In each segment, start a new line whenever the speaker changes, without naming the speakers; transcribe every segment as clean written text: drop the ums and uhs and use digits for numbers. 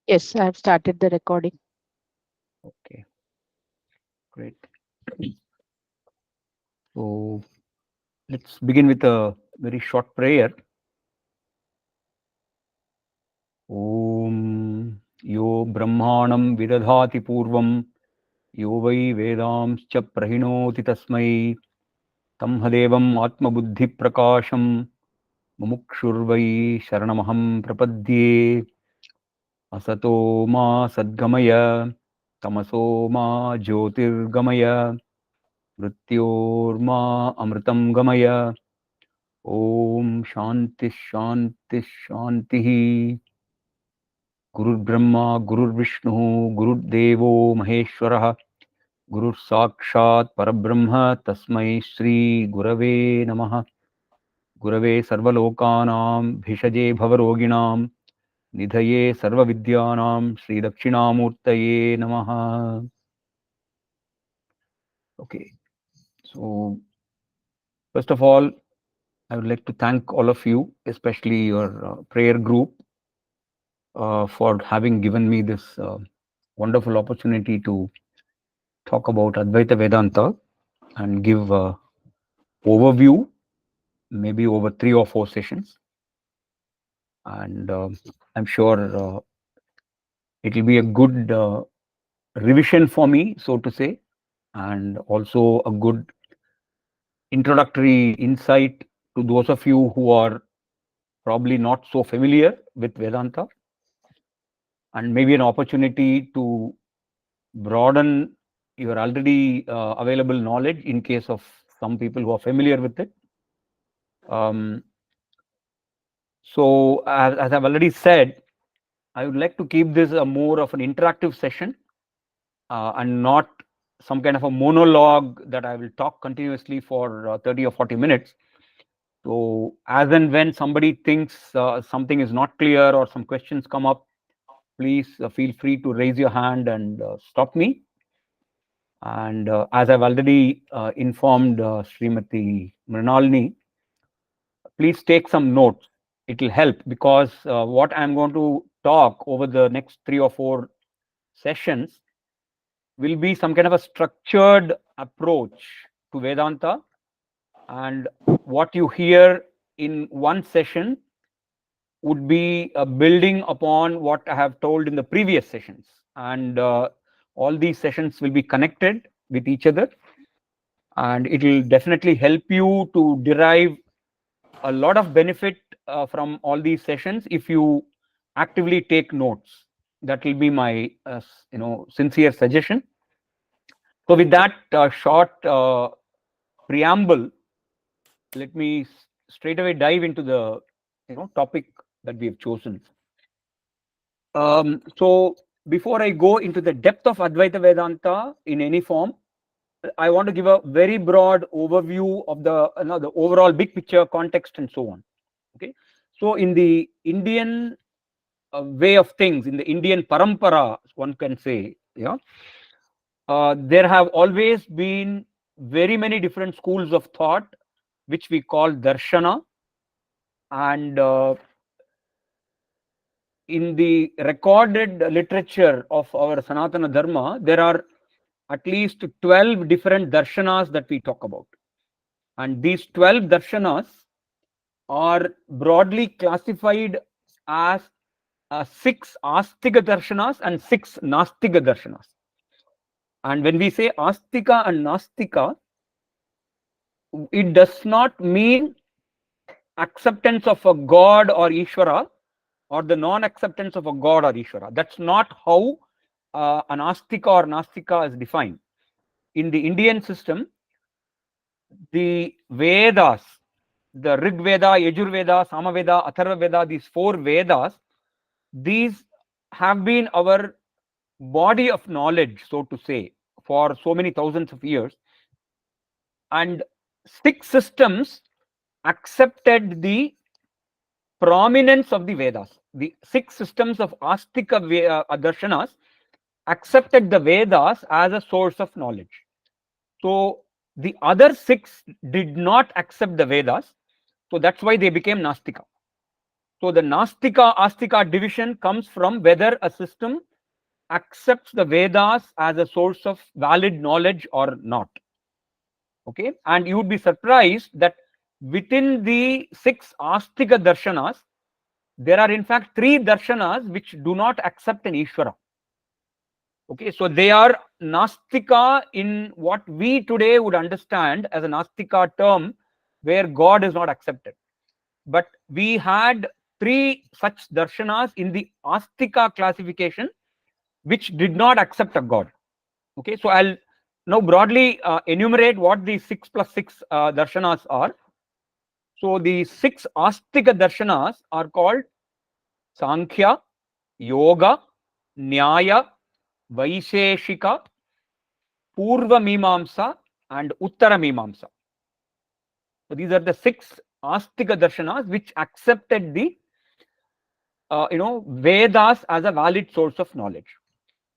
Yes, I have started the recording.
Okay, great. So let's begin with a very short prayer. Om Yo Brahmanam Vidadhati Purvam Yo Vai Vedamscha Prahinoti Tasmai Tam Hadevam Atma Buddhi Prakasham Mumukshurvai Sharanamaham Prapadye Asato Ma Sadgamaya Tamaso Ma Jyotirgamaya Mrityorma Amritam Gamaya Om Shanti Shanti Shanti Gurur Brahma Gurur Vishnu Gurur Devo Maheshwarah Gurur Sakshat Parabrahma Tasmai Shri Gurave Namaha Gurave Sarvalokanam Bhishaje Bhavaroginam Nidhaye Sarva Vidyanam Shri Dakshinamurtaye Namaha. Okay, so first of all, I would like to thank all of you, especially your prayer group, for having given me this wonderful opportunity to talk about Advaita Vedanta and give overview, maybe over 3 or 4 sessions. And I'm sure it will be a good revision for me, so to say, and also a good introductory insight to those of you who are probably not so familiar with Vedanta, and maybe an opportunity to broaden your already available knowledge in case of some people who are familiar with it. Um, so, as I've already said, I would like to keep this a more of an interactive session and not some kind of a monologue that I will talk continuously for 30 or 40 minutes. So, as and when somebody thinks something is not clear or some questions come up, please feel free to raise your hand and stop me. And as I've already informed Srimati Mrinalini, please take some notes. It will help because what I'm going to talk over the next 3 or 4 sessions will be some kind of a structured approach to Vedanta. And what you hear in one session would be building upon what I have told in the previous sessions. And all these sessions will be connected with each other. And it will definitely help you to derive a lot of benefit from all these sessions if you actively take notes. That will be my sincere suggestion. So with that short preamble, let me straight away dive into the topic that we have chosen. So before I go into the depth of Advaita Vedanta in any form, I want to give a very broad overview of the overall big picture, context, and so on. Okay, so in the Indian way of things, in the Indian parampara, one can say, there have always been very many different schools of thought, which we call darshana, and in the recorded literature of our Sanatana Dharma, there are at least 12 different darshanas that we talk about. And these 12 darshanas are broadly classified as 6 Astika darshanas and 6 Nastika darshanas. And when we say Astika and Nastika, it does not mean acceptance of a god or Ishvara or the non-acceptance of a god or Ishvara. That's not how an Astika or Nastika is defined. In the Indian system, the Vedas, the Rig Veda, Yajur Veda, Samaveda, Atharva Veda, these 4 Vedas, these have been our body of knowledge, so to say, for so many thousands of years. And 6 systems accepted the prominence of the Vedas. The 6 systems of Astika darshanas accepted the Vedas as a source of knowledge. So the other 6 did not accept the Vedas. So that's why they became Nastika. So the Nastika Astika division comes from whether a system accepts the Vedas as a source of valid knowledge or not. Okay, and you would be surprised that within the 6 Astika darshanas, there are in fact 3 darshanas which do not accept an Ishvara. Okay, so they are Nastika in what we today would understand as a Nastika term, where God is not accepted. But we had 3 such darshanas in the Astika classification which did not accept a God. Okay, so I'll now broadly enumerate what the 6 plus 6 darshanas are. So the 6 Astika darshanas are called Sankhya, Yoga, Nyaya, Vaisheshika, Purva Mimamsa, and Uttara Mimamsa. So these are the 6 Astika darshanas which accepted the Vedas as a valid source of knowledge.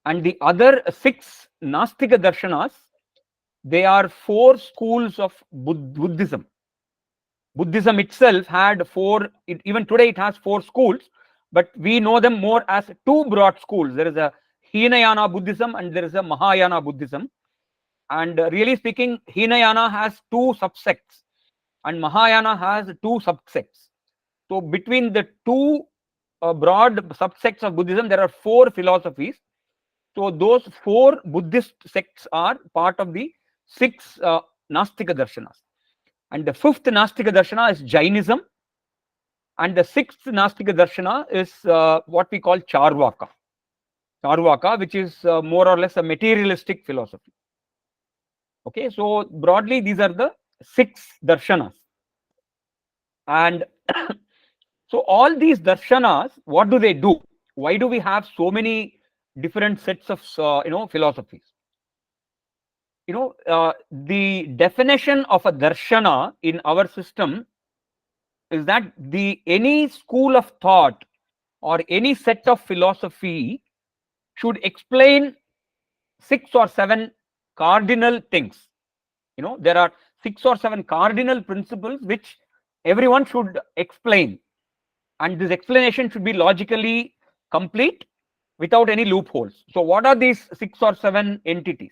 And the other 6 Nastika darshanas, they are 4 schools of Buddhism. Buddhism itself had 4, even today it has 4 schools, but we know them more as 2 broad schools. There is a Hinayana Buddhism and there is a Mahayana Buddhism. And really speaking, Hinayana has 2 subsects and Mahayana has 2 subsects. So between the 2 broad subsects of Buddhism, there are 4 philosophies. So those 4 Buddhist sects are part of the 6 Nastika darshanas. And the 5th Nastika darshana is Jainism. And the 6th Nastika darshana is what we call Charvaka. Charvaka, which is more or less a materialistic philosophy. Okay, so broadly, these are the 6 darshanas. And so all these darshanas, what do they do? Why do we have so many different sets of philosophies? The definition of a darshana in our system is that any school of thought or any set of philosophy should explain 6 or 7 cardinal things. There are 6 or 7 cardinal principles which everyone should explain, and this explanation should be logically complete without any loopholes. So what are these 6 or 7 entities?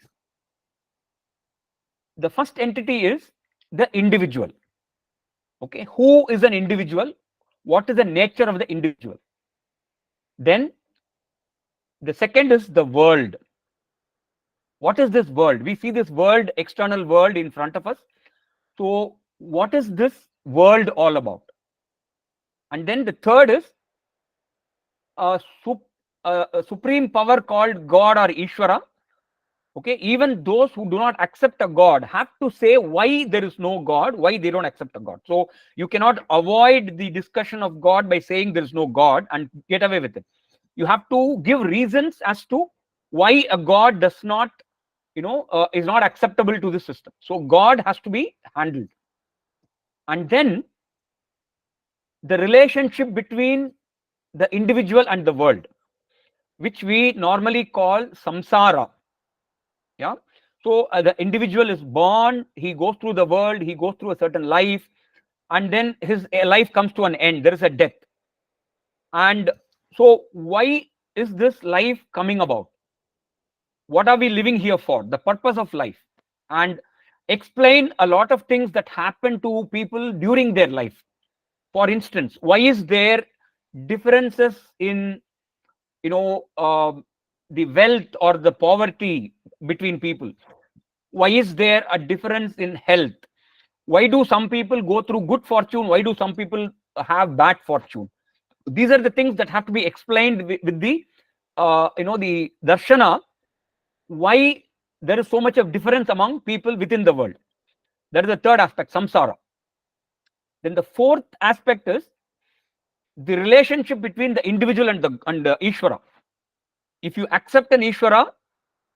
The first entity is the individual. Okay, who is an individual? What is the nature of the individual? Then the second is the world. What is this world? We see this world, external world in front of us. So what is this world all about? And then the third is a supreme power called God or Ishvara. Okay, even those who do not accept a God have to say why there is no God, why they don't accept a God. So you cannot avoid the discussion of God by saying there is no God and get away with it. You have to give reasons as to why a God does not, is not acceptable to the system. So God has to be handled. And then the relationship between the individual and the world, which we normally call samsara. Yeah. So the individual is born, he goes through the world, he goes through a certain life, and then his life comes to an end. There is a death. And so why is this life coming about? What are we living here for? The purpose of life. And explain a lot of things that happen to people during their life. For instance, why is there differences in the wealth or the poverty between people? Why is there a difference in health? Why do some people go through good fortune? Why do some people have bad fortune? These are the things that have to be explained with the the darshana, why there is so much of difference among people within the world. That is the third aspect, samsara. Then the fourth aspect is the relationship between the individual and the Ishvara. If you accept an Ishvara,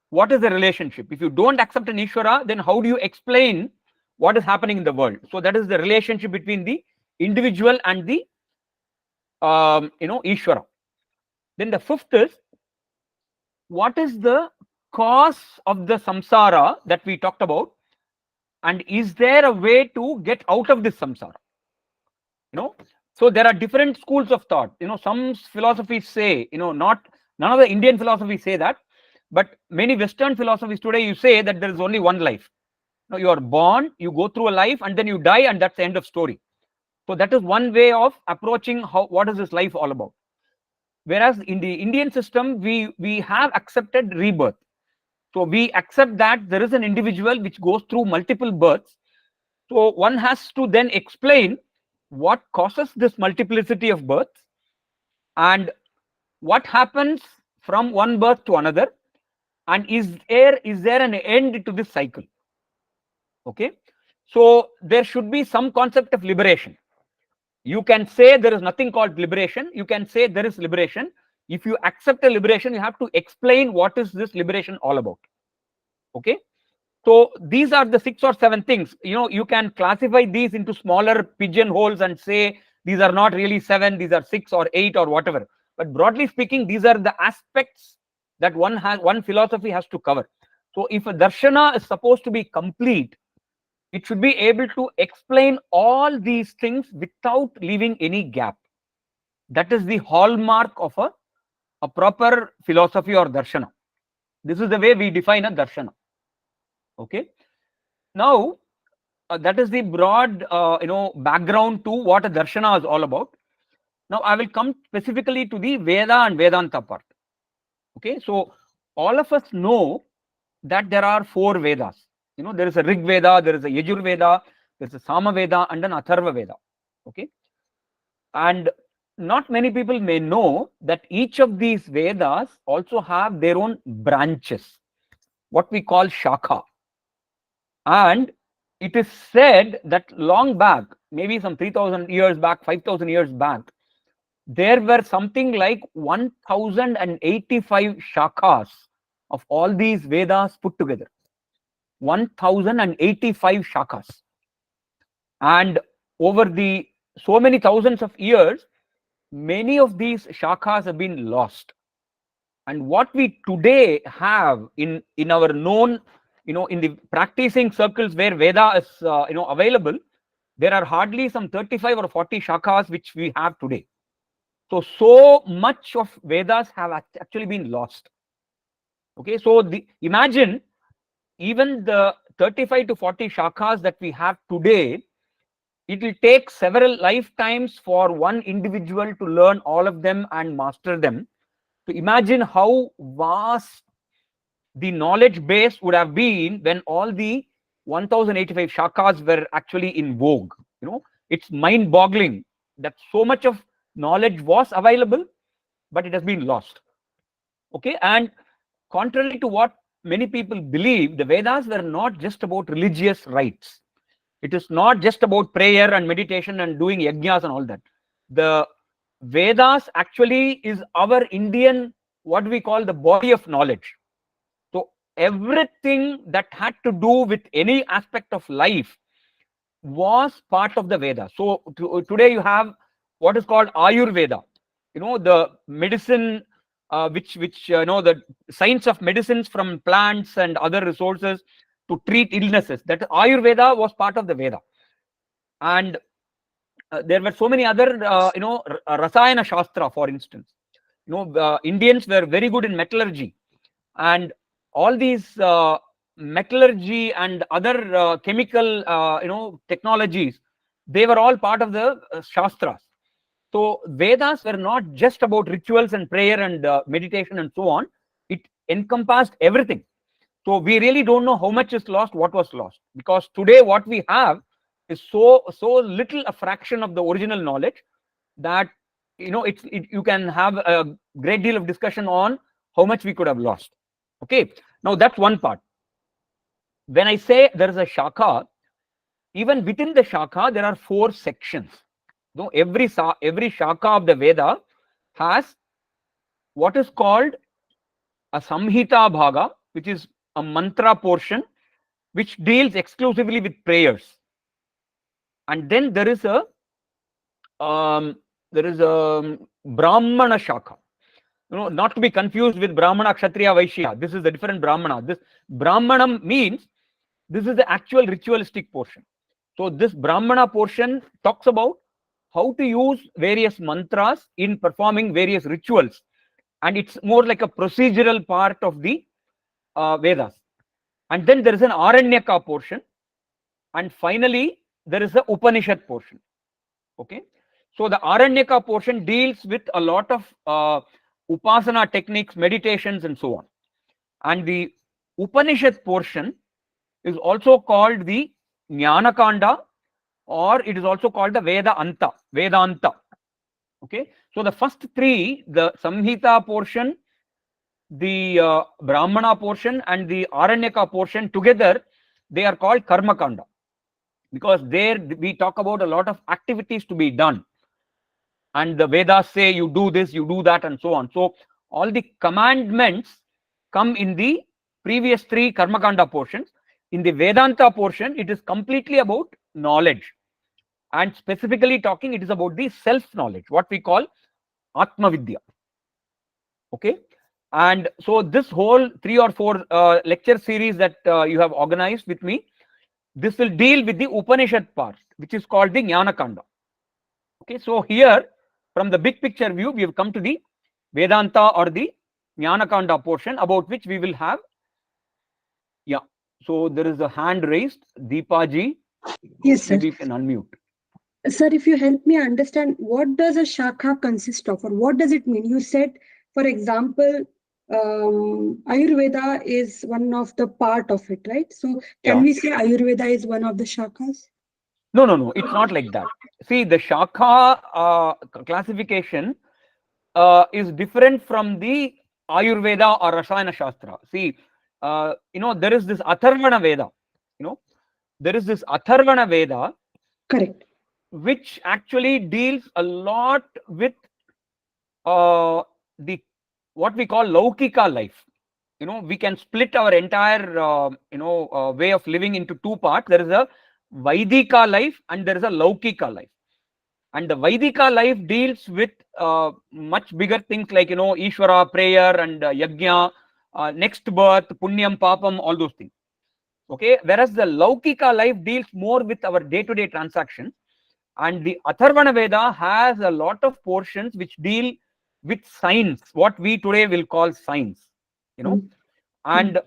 what is the relationship? If you don't accept an Ishvara, then how do you explain what is happening in the world? So that is the relationship between the individual and the Ishvara. Then the fifth is, what is the cause of the samsara that we talked about, and is there a way to get out of this samsara? So there are different schools of thought. Some philosophies say, none of the Indian philosophies say that, but many Western philosophies today, you say that there is only one life. You are born, you go through a life, and then you die, and that's the end of story. So that is one way of approaching what is this life all about. Whereas in the Indian system, we have accepted rebirth. So we accept that there is an individual which goes through multiple births. So one has to then explain what causes this multiplicity of births and what happens from one birth to another, and is there an end to this cycle. Okay, so there should be some concept of liberation. You can say there is nothing called liberation, you can say there is liberation. If you accept a liberation, you have to explain what is this liberation all about. Okay, so these are the 6 or 7 things. You can classify these into smaller pigeonholes and say these are not really 7, these are 6 or 8 or whatever. But broadly speaking, these are the aspects that one philosophy has to cover. So if a darshana is supposed to be complete, it should be able to explain all these things without leaving any gap. That is the hallmark of a proper philosophy or darshana. This is the way we define a darshana. Okay, now that is the broad background to what a darshana is all about. Now I will come specifically to the Veda and Vedanta part. Okay, so all of us know that there are 4 Vedas. There is a Rig Veda, there is a Yajur Veda, there is a Sama Veda, and an Atharva Veda. Okay, and not many people may know that each of these Vedas also have their own branches, what we call Shakha. And it is said that long back, maybe some 3,000 years back, 5,000 years back, there were something like 1,085 shakhas of all these Vedas put together. 1,085 shakhas. And over the so many thousands of years, many of these shakhas have been lost. And what we today have in our known, in the practicing circles where Veda is available, there are hardly some 35 or 40 shakhas which we have today. So much of Vedas have actually been lost. Okay, so imagine even the 35 to 40 shakhas that we have today, it will take several lifetimes for one individual to learn all of them and master them. So imagine how vast the knowledge base would have been when all the 1,085 shakhas were actually in vogue. It's mind-boggling that so much of knowledge was available, but it has been lost. Okay, and contrary to what many people believe, the Vedas were not just about religious rites. It is not just about prayer and meditation and doing yajnas and all that. The Vedas actually is our Indian, what we call the body of knowledge. So everything that had to do with any aspect of life was part of the Veda. So today you have what is called Ayurveda, the medicine, which the science of medicines from plants and other resources to treat illnesses. That Ayurveda was part of the Veda. And there were so many other, Rasayana Shastra, for instance. Indians were very good in metallurgy, and all these metallurgy and other chemical, technologies, they were all part of the Shastras. So Vedas were not just about rituals and prayer and meditation and so on. It encompassed everything. So we really don't know how much is lost, what was lost, because today what we have is so little a fraction of the original knowledge that you can have a great deal of discussion on how much we could have lost. Okay, now that's one part. When I say there is a shakha, even within the shakha there are 4 sections. Every shakha of the Veda has what is called a samhita bhaga, which is a mantra portion which deals exclusively with prayers. And then there is a brahmana shakha, not to be confused with brahmana, kshatriya, vaishya. This is the different brahmana. This brahmanam means this is the actual ritualistic portion. So this brahmana portion talks about how to use various mantras in performing various rituals, and it's more like a procedural part of the Vedas. And then there is an Aranyaka portion, and finally there is the Upanishad portion. Okay, so the Aranyaka portion deals with a lot of upasana techniques, meditations, and so on. And the Upanishad portion is also called the Jnanakanda, or it is also called the Vedanta. Okay, so the first three, the Samhita portion, the Brahmana portion, and the Aranyaka portion together, they are called Karmakanda, because there we talk about a lot of activities to be done, and the Vedas say you do this, you do that, and so on. So all the commandments come in the previous three Karmakanda portions. In the Vedanta portion, it is completely about knowledge, and specifically talking, it is about the self knowledge, what we call Atma Vidya. Okay, and so this whole 3 or 4 lecture series that you have organized with me, this will deal with the Upanishad part, which is called the Jnanakanda. Okay, so here from the big picture view, we have come to the Vedanta or the Jnanakanda portion, about which we will have. Yeah, so there is a hand raised, Deepa ji.
Yes, sir.
Maybe you can unmute.
Sir, if you help me understand, what does a shakha consist of, or what does it mean? You said, for example, Ayurveda is one of the part of it, right? So can we say Ayurveda is one of the shakhas?
No, it's not like that. See, the shakha classification is different from the Ayurveda or Rasayana Shastra. See, there is this Atharvana Veda. There is this Atharvana Veda.
Correct.
Which actually deals a lot with the what we call Laukika life. We can split our entire way of living into two parts. There is a Vaidika life and there is a Laukika life. And the Vaidika life deals with much bigger things like Ishvara, prayer, and Yajna, next birth, Punyam, Papam, all those things. Okay, whereas the Laukika life deals more with our day-to-day transactions. And the Atharvana Veda has a lot of portions which deal with science, what we today will call science, And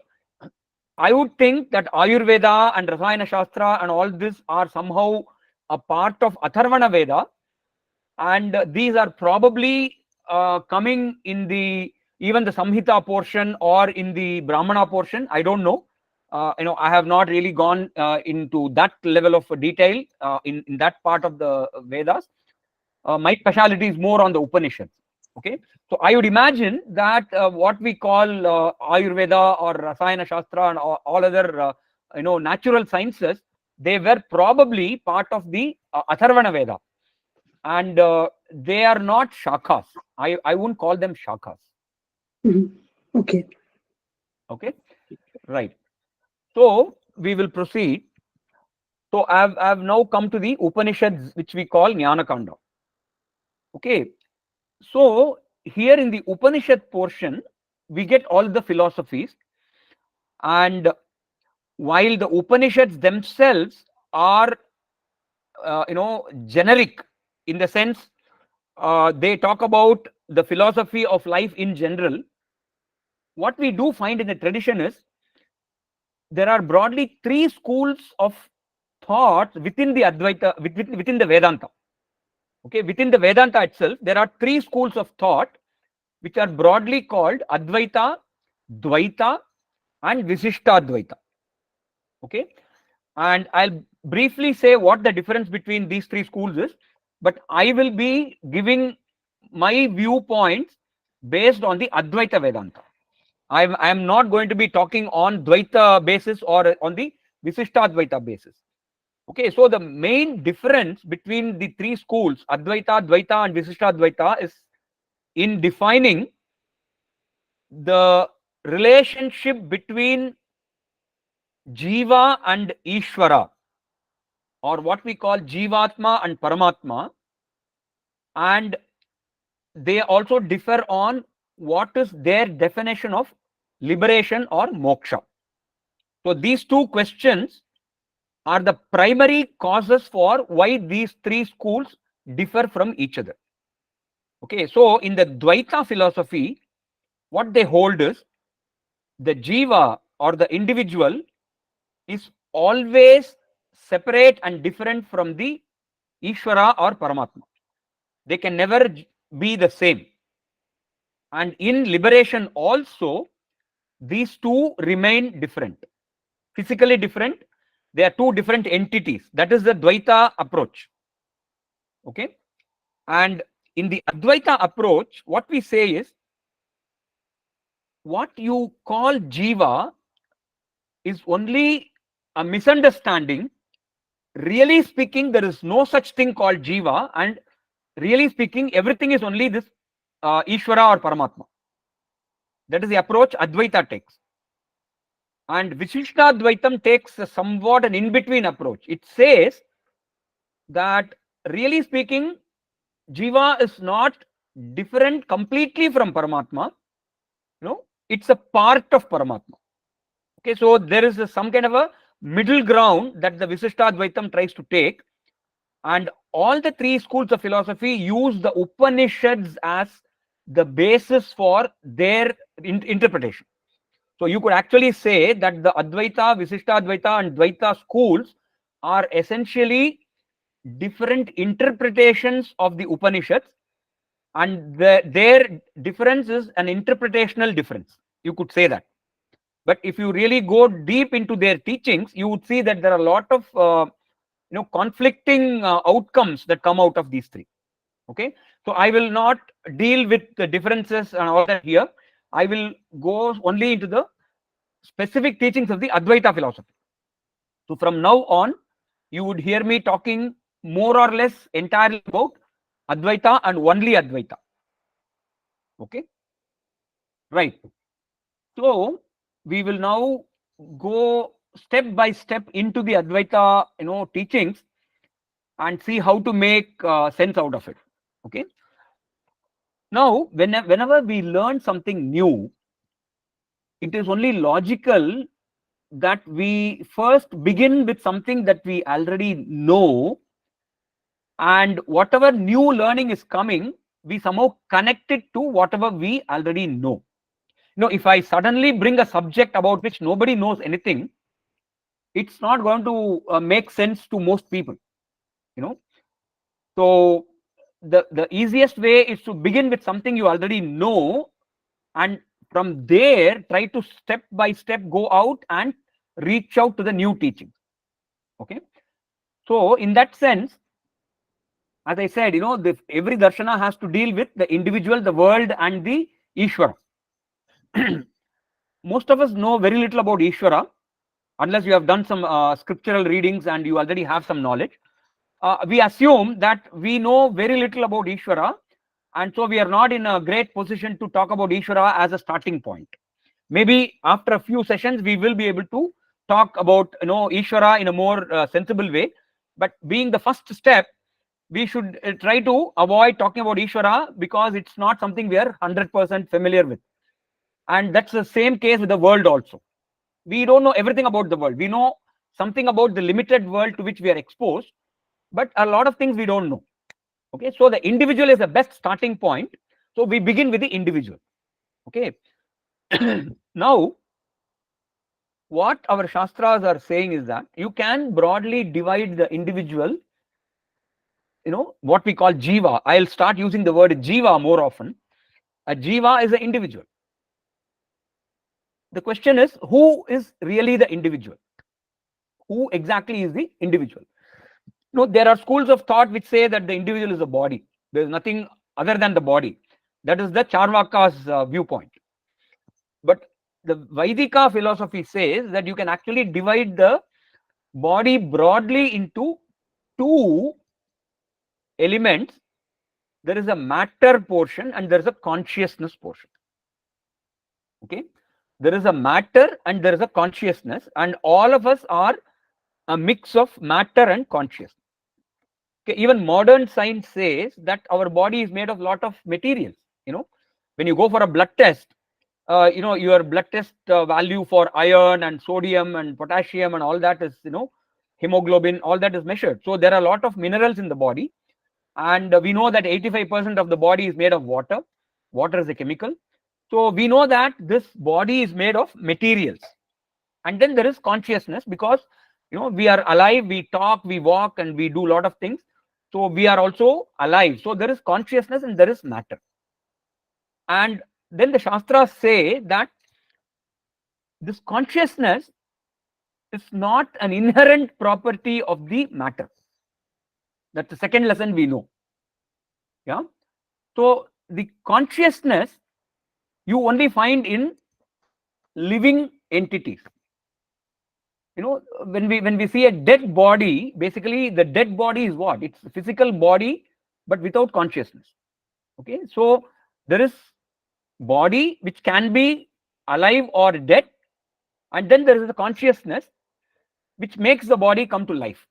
I would think that Ayurveda and Rasayana Shastra and all this are somehow a part of Atharvana Veda, and these are probably coming in even the Samhita portion or in the Brahmana portion. I don't know. I have not really gone into that level of detail in that part of the Vedas. My specialty is more on the Upanishads. Okay, so I would imagine that what we call Ayurveda or Rasayana Shastra and all other natural sciences, they were probably part of the Atharvana Veda, and they are not shakhas. I wouldn't call them shakhas.
Okay.
Okay, right. So we will proceed. So I've now come to the Upanishads, which we call Jnanakanda. Okay, so here in the Upanishad portion, we get all the philosophies, and while the Upanishads themselves are generic in the sense they talk about the philosophy of life in general, what we do find in the tradition is there are broadly 3 schools of thought within the Advaita, within the Vedanta. Okay, within the Vedanta itself, there are 3 schools of thought which are broadly called Advaita, Dvaita, and Visishtadvaita. Okay, and I'll briefly say what the difference between these 3 schools is, but I will be giving my viewpoints based on the Advaita Vedanta. I am not going to be talking on Dvaita basis or on the Visishtadvaita basis. Okay, so the main difference between the 3 schools, Advaita, Dvaita, and Visishtadvaita, is in defining the relationship between Jiva and Ishvara, or what we call Jivatma and Paramatma, and they also differ on what is their definition of liberation or moksha. So these 2 questions are the primary causes for why these 3 schools differ from each other. Okay, so in the Dvaita philosophy, what they hold is the jiva or the individual is always separate and different from the Ishvara or Paramatma. They can never be the same. And in liberation also, these two remain different, physically different. They are two different entities. That is the Dvaita approach. Okay. And in the Advaita approach, what we say is, what you call jiva is only a misunderstanding. Really speaking, there is no such thing called jiva, and really speaking, everything is only this Ishvara or Paramatma. That is the approach Advaita takes. And Vishishtadvaitam takes a somewhat an in-between approach. It says that really speaking, jiva is not different completely from Paramatma. No, it's a part of Paramatma. Okay, so there is some kind of a middle ground that the Vishishtadvaitam tries to take, and all the three schools of philosophy use the Upanishads as the basis for their interpretation. So you could actually say that the Advaita, Vishishtadvaita and Dvaita schools are essentially different interpretations of the Upanishads, and their difference is an interpretational difference. You could say that. But if you really go deep into their teachings, you would see that there are a lot of conflicting outcomes that come out of these three. Okay, so I will not deal with the differences and all that here. I will go only into the specific teachings of the Advaita philosophy. So from now on, you would hear me talking more or less entirely about Advaita and only Advaita. Okay, right. So we will now go step by step into the Advaita teachings and see how to make sense out of it. Okay, now whenever we learn something new, it is only logical that we first begin with something that we already know, and whatever new learning is coming, we somehow connect it to whatever we already know. If I suddenly bring a subject about which nobody knows anything, it's not going to make sense to most people. So the easiest way is to begin with something you already know, and from there try to step by step go out and reach out to the new teachings. Okay, so in that sense, as I said, every darshana has to deal with the individual, the world, and the Ishvara. Most of us know very little about Ishvara, unless you have done some scriptural readings and you already have some knowledge. We assume that we know very little about Ishvara, and so we are not in a great position to talk about Ishvara as a starting point. Maybe after a few sessions, we will be able to talk about Ishvara in a more sensible way. But being the first step, we should try to avoid talking about Ishvara because it's not something we are 100% familiar with. And that's the same case with the world also. We don't know everything about the world. We know something about the limited world to which we are exposed, but a lot of things we don't know. Okay, so the individual is the best starting point. So we begin with the individual. Okay, now what our Shastras are saying is that you can broadly divide the individual, what we call jiva. I'll start using the word jiva more often. A jiva is an individual. The question is, who is really the individual? Who exactly is the individual? There are schools of thought which say that the individual is a body. There is nothing other than the body. That is the Charvaka's viewpoint. But the Vaidika philosophy says that you can actually divide the body broadly into two elements. There is a matter portion and there is a consciousness portion. Okay, there is a matter and there is a consciousness, and all of us are a mix of matter and consciousness. Okay, even modern science says that our body is made of a lot of materials. When you go for a blood test, your blood test value for iron and sodium and potassium and all that is, hemoglobin, all that is measured. So there are a lot of minerals in the body. And we know that 85% of the body is made of water. Water is a chemical. So we know that this body is made of materials. And then there is consciousness, because we are alive, we talk, we walk, and we do a lot of things. So we are also alive. So there is consciousness and there is matter. And then the Shastras say that this consciousness is not an inherent property of the matter. That's the second lesson we know. Yeah. So the consciousness you only find in living entities. When we see a dead body, basically the dead body is what? It's a physical body, but without consciousness. Okay. So there is body which can be alive or dead, and then there is a consciousness which makes the body come to life.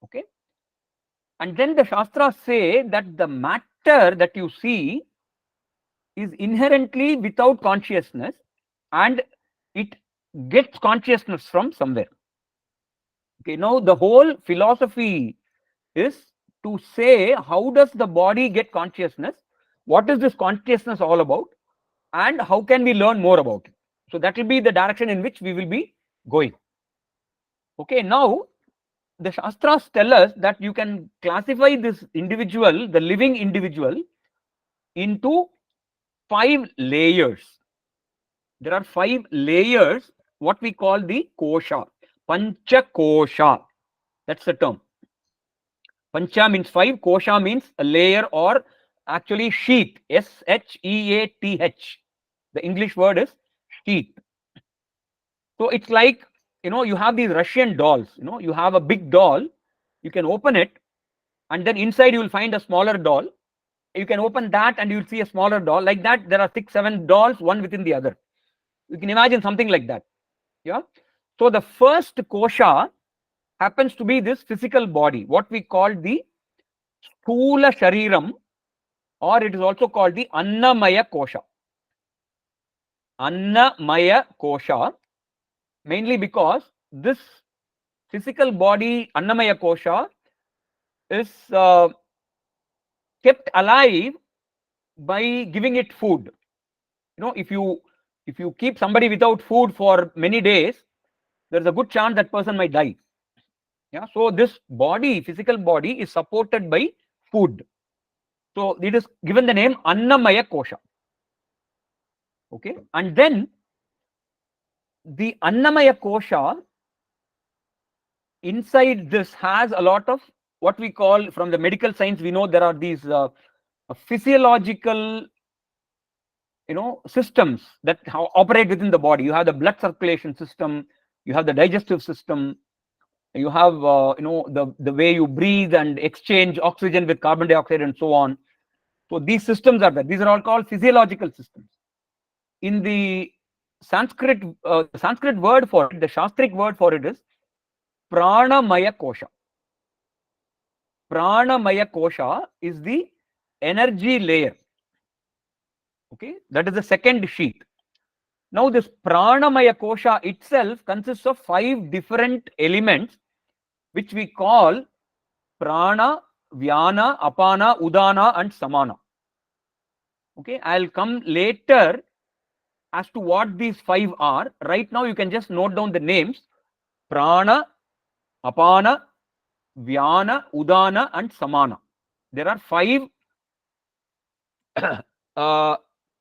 Okay. And then the Shastras say that the matter that you see is inherently without consciousness, and it gets consciousness from somewhere. Okay, now the whole philosophy is to say, how does the body get consciousness? What is this consciousness all about? And how can we learn more about it? So that will be the direction in which we will be going. Okay, now the Shastras tell us that you can classify this individual, the living individual, into 5 layers. There are 5 layers, what we call the kosha, pancha kosha. That's the term. Pancha means 5, kosha means a layer, or actually sheath, sheath. The English word is sheath. So it's like, you have these Russian dolls. You have a big doll, you can open it, and then inside you will find a smaller doll. You can open that and you will see a smaller doll. Like that, there are 6, 7 dolls, one within the other. You can imagine something like that. Yeah. So the first kosha happens to be this physical body, what we call the sthula shariram, or it is also called the annamaya kosha. Annamaya kosha, mainly because this physical body, annamaya kosha, is kept alive by giving it food. If you keep somebody without food for many days, there's a good chance that person might die. Yeah. So this body, physical body, is supported by food. So it is given the name annamaya kosha. Okay. And then the annamaya kosha, inside this, has a lot of what we call, from the medical science, we know there are these physiological systems that operate within the body. You have the blood circulation system, you have the digestive system, you have the way you breathe and exchange oxygen with carbon dioxide and so on. So these systems are there. These are all called physiological systems. In the Sanskrit word for it, the Shastric word for it is pranamaya kosha. Pranamaya kosha is the energy layer. Okay, that is the second sheath. Now this pranamaya kosha itself consists of 5 different elements, which we call prana, vyana, apana, udana, and samana. Okay, I'll come later as to what these 5 are. Right now you can just note down the names: prana, apana, vyana, udana, and samana. There are 5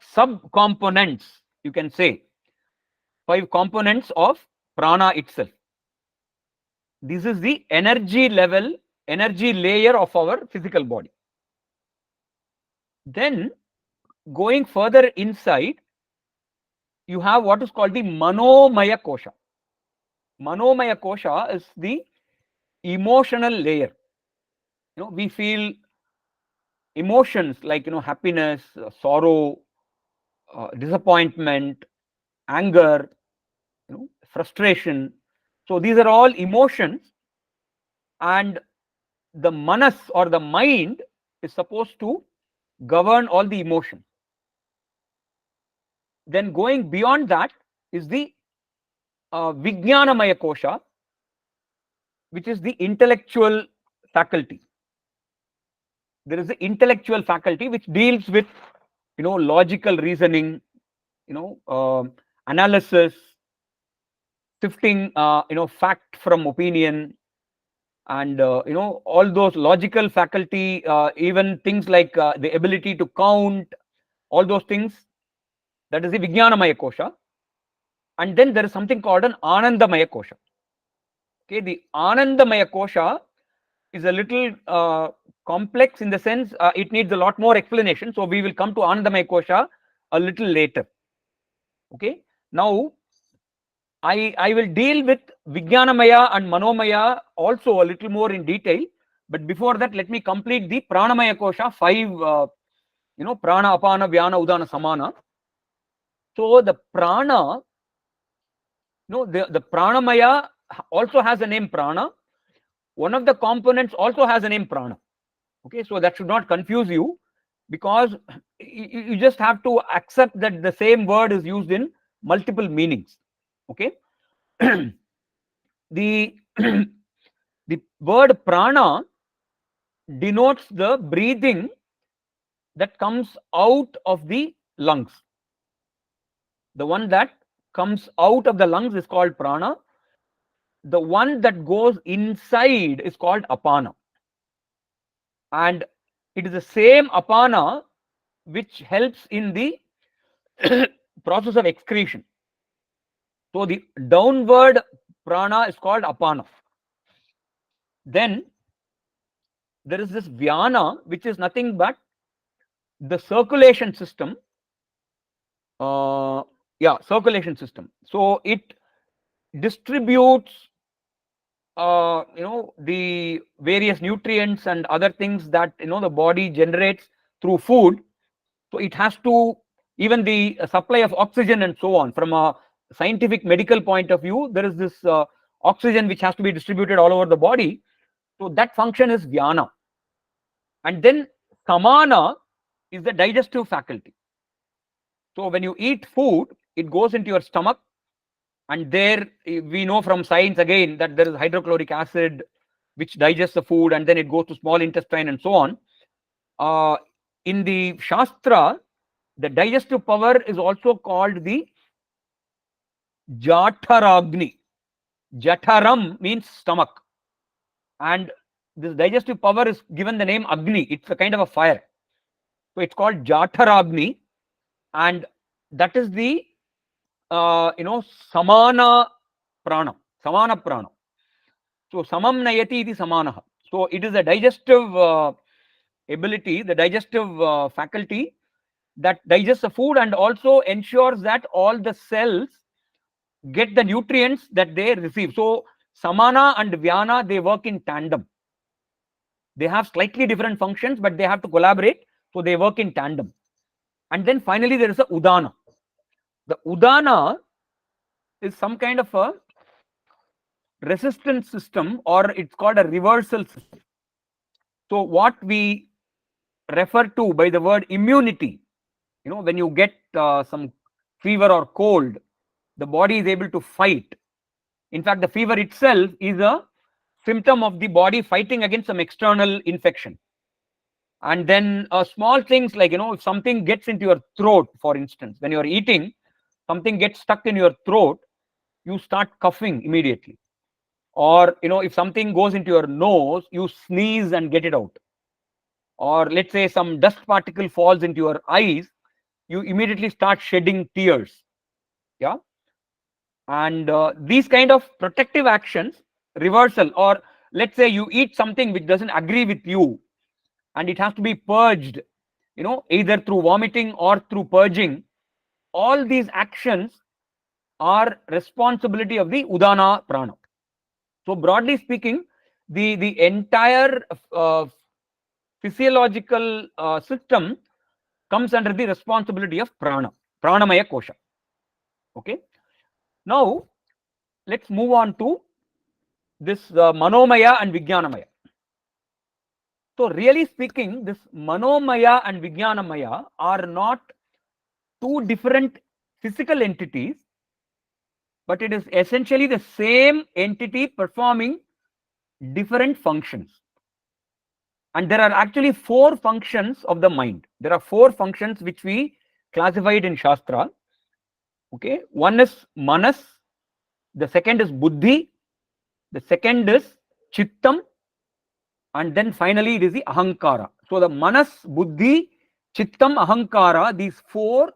sub-components, you can say, 5 components of prana itself. This is the energy level, energy layer of our physical body. Then going further inside, you have what is called the manomaya kosha. Manomaya kosha is the emotional layer. We feel emotions like happiness, sorrow, disappointment, anger, frustration. So these are all emotions, and the manas, or the mind, is supposed to govern all the emotions. Then going beyond that is the vijnanamaya kosha, which is the intellectual faculty. there is the intellectual faculty which deals with, logical reasoning, analysis, sifting, fact from opinion, and all those logical faculty, even things like the ability to count, all those things. That is the Vijnanamaya Kosha. And then there is something called an Anandamaya Kosha. Okay, the Anandamaya Kosha is a little complex in the sense it needs a lot more explanation. So we will come to Anandamaya Kosha a little later. Okay, now I will deal with Vijnanamaya and Manomaya also a little more in detail. But before that, let me complete the Pranamaya Kosha, 5, Prana, Apana, Vyana, Udana, Samana. So the Prana, the Pranamaya also has a name Prana. One of the components also has a name Prana. Okay, so that should not confuse you, because you just have to accept that the same word is used in multiple meanings. Okay. The the word prana denotes the breathing that comes out of the lungs. The one that comes out of the lungs is called prana. The one that goes inside is called apana. And it is the same apana which helps in the process of excretion. So the downward prana is called apana. Then there is this vyana, which is nothing but the circulation system. Circulation system. So it distributes the various nutrients and other things that the body generates through food. So it has to, even the supply of oxygen and so on, from a scientific medical point of view, there is this oxygen which has to be distributed all over the body. So that function is vyana. And then samana is the digestive faculty. So when you eat food, it goes into your stomach, and there we know from science again that there is hydrochloric acid which digests the food, and then it goes to small intestine and so on. In the Shastra, the digestive power is also called the Jatharagni. Jatharam means stomach, and this digestive power is given the name Agni. It's a kind of a fire. So it's called Jatharagni, and that is the samana prana. So samam nayati iti samanaha. So it is a digestive ability, the digestive faculty that digests the food and also ensures that all the cells get the nutrients that they receive. So samana and vyana, they work in tandem. They have slightly different functions, but they have to collaborate. So they work in tandem. And then finally there is a udana. The udana is some kind of a resistance system, or it's called a reversal system. So what we refer to by the word immunity, when you get some fever or cold, the body is able to fight. In fact, the fever itself is a symptom of the body fighting against some external infection. And then small things like, if something gets into your throat, for instance, when you're eating, something gets stuck in your throat, you start coughing immediately. Or, if something goes into your nose, you sneeze and get it out. Or let's say some dust particle falls into your eyes, you immediately start shedding tears. Yeah. And these kind of protective actions, reversal, or let's say you eat something which doesn't agree with you and it has to be purged, either through vomiting or through purging. All these actions are responsibility of the udana prana. So broadly speaking, the entire physiological system comes under the responsibility of prana, pranamaya kosha. Okay. Now let's move on to this manomaya and vijnanamaya. So really speaking, this manomaya and vijnanamaya are not two different physical entities, but it is essentially the same entity performing different functions. And there are actually 4 functions of the mind. There are 4 functions which we classified in Shastra. Okay, one is Manas, the second is Buddhi, the second is Chittam, and then finally it is the Ahankara. So the Manas, Buddhi, Chittam, Ahankara, these 4